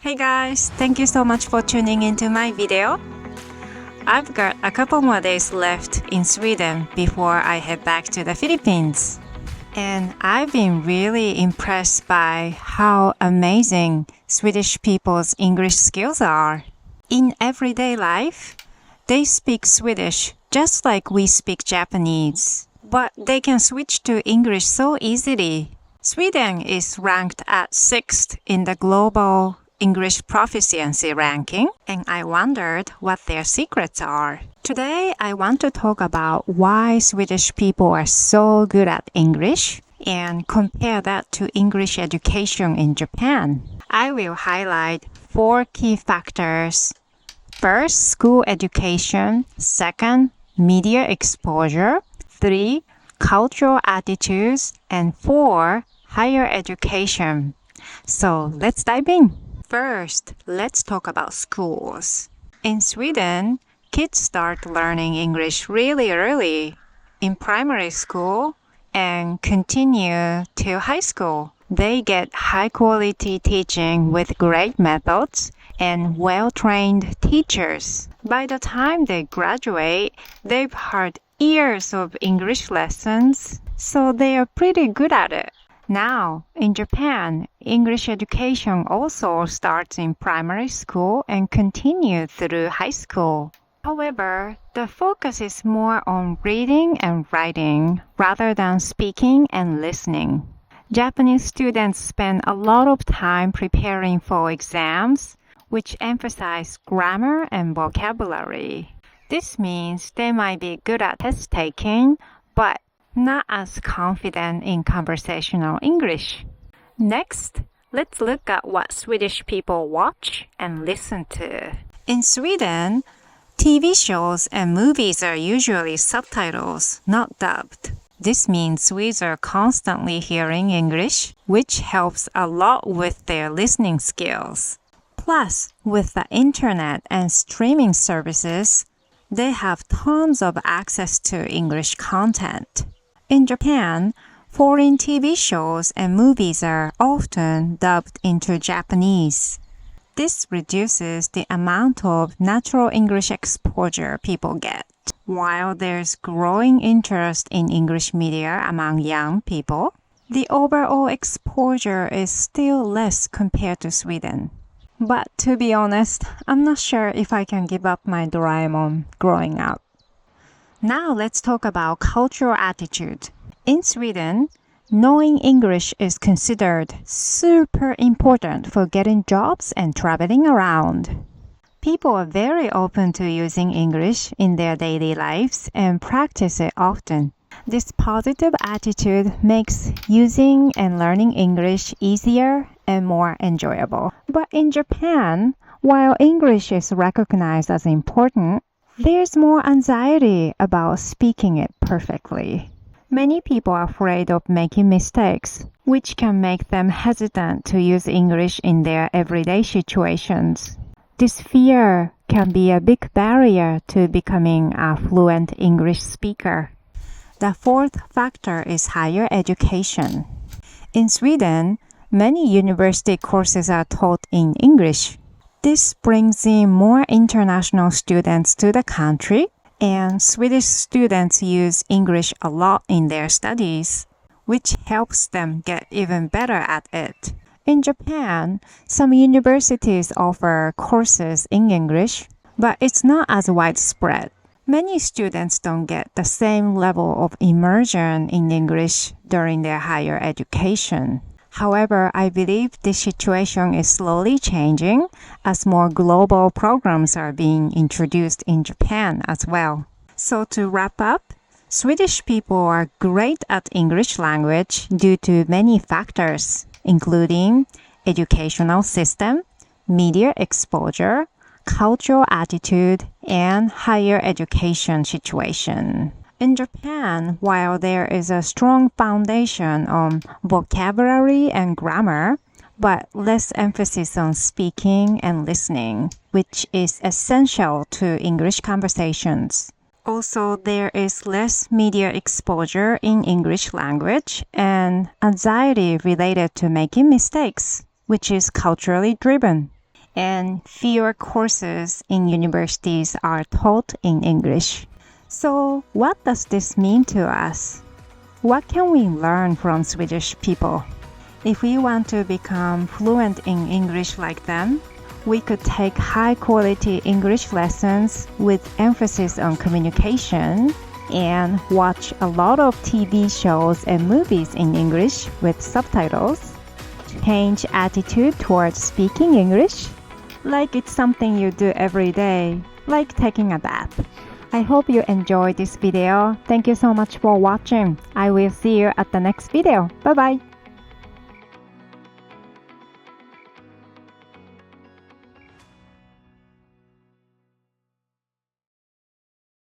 Hey guys, thank you so much for tuning into my video. I've got a couple more days left in Sweden before I head back to the Philippines. And I've been really impressed by how amazing Swedish people's English skills are. In everyday life, they speak Swedish just like we speak Japanese, but they can switch to English so easily. Sweden is ranked at 6th in the global English proficiency ranking, and I wondered what their secrets are. Today, I want to talk about why Swedish people are so good at English and compare that to English education in Japan. I will highlight 4 key factors. First, school education. Second, media exposure. 3, cultural attitudes. And 4, higher education. So let's dive in. First, let's talk about schools. In Sweden, kids start learning English really early, in primary school, and continue till high school. They get high-quality teaching with great methods and well-trained teachers. By the time they graduate, they've had years of English lessons, so they are pretty good at it. Now, in Japan, English education also starts in primary school and continues through high school. However, the focus is more on reading and writing rather than speaking and listening. Japanese students spend a lot of time preparing for exams, which emphasize grammar and vocabulary. This means they might be good at test taking, but not as confident in conversational English. Next, let's look at what Swedish people watch and listen to. In Sweden, TV shows and movies are usually subtitles, not dubbed. This means Swedes are constantly hearing English, which helps a lot with their listening skills. Plus, with the internet and streaming services, they have tons of access to English content. In Japan, foreign TV shows and movies are often dubbed into Japanese. This reduces the amount of natural English exposure people get. While there's growing interest in English media among young people, the overall exposure is still less compared to Sweden. But to be honest, I'm not sure if I can give up my Doraemon growing up. Now let's talk about cultural attitude. In Sweden, knowing English is considered super important for getting jobs and traveling around. People are very open to using English in their daily lives and practice it often. This positive attitude makes using and learning English easier and more enjoyable. But in Japan, while English is recognized as important, there's more anxiety about speaking it perfectly. Many people are afraid of making mistakes, which can make them hesitant to use English in their everyday situations. This fear can be a big barrier to becoming a fluent English speaker. The 4th factor is higher education. In Sweden, many university courses are taught in English. This brings in more international students to the country, and Swedish students use English a lot in their studies, which helps them get even better at it. In Japan, some universities offer courses in English, but it's not as widespread. Many students don't get the same level of immersion in English during their higher education. However, I believe this situation is slowly changing as more global programs are being introduced in Japan as well. So to wrap up, Swedish people are great at English language due to many factors, including educational system, media exposure, cultural attitude, and higher education situation. In Japan, while there is a strong foundation on vocabulary and grammar, but less emphasis on speaking and listening, which is essential to English conversations. Also, there is less media exposure in English language and anxiety related to making mistakes, which is culturally driven. and fewer courses in universities are taught in English. So, what does this mean to us? What can we learn from Swedish people? If we want to become fluent in English like them, we could take high-quality English lessons with emphasis on communication and watch a lot of TV shows and movies in English with subtitles. Change attitude towards speaking English, like it's something you do every day, like taking a bath. I hope you enjoyed this video. Thank you so much for watching. I will see you at the next video. Bye bye.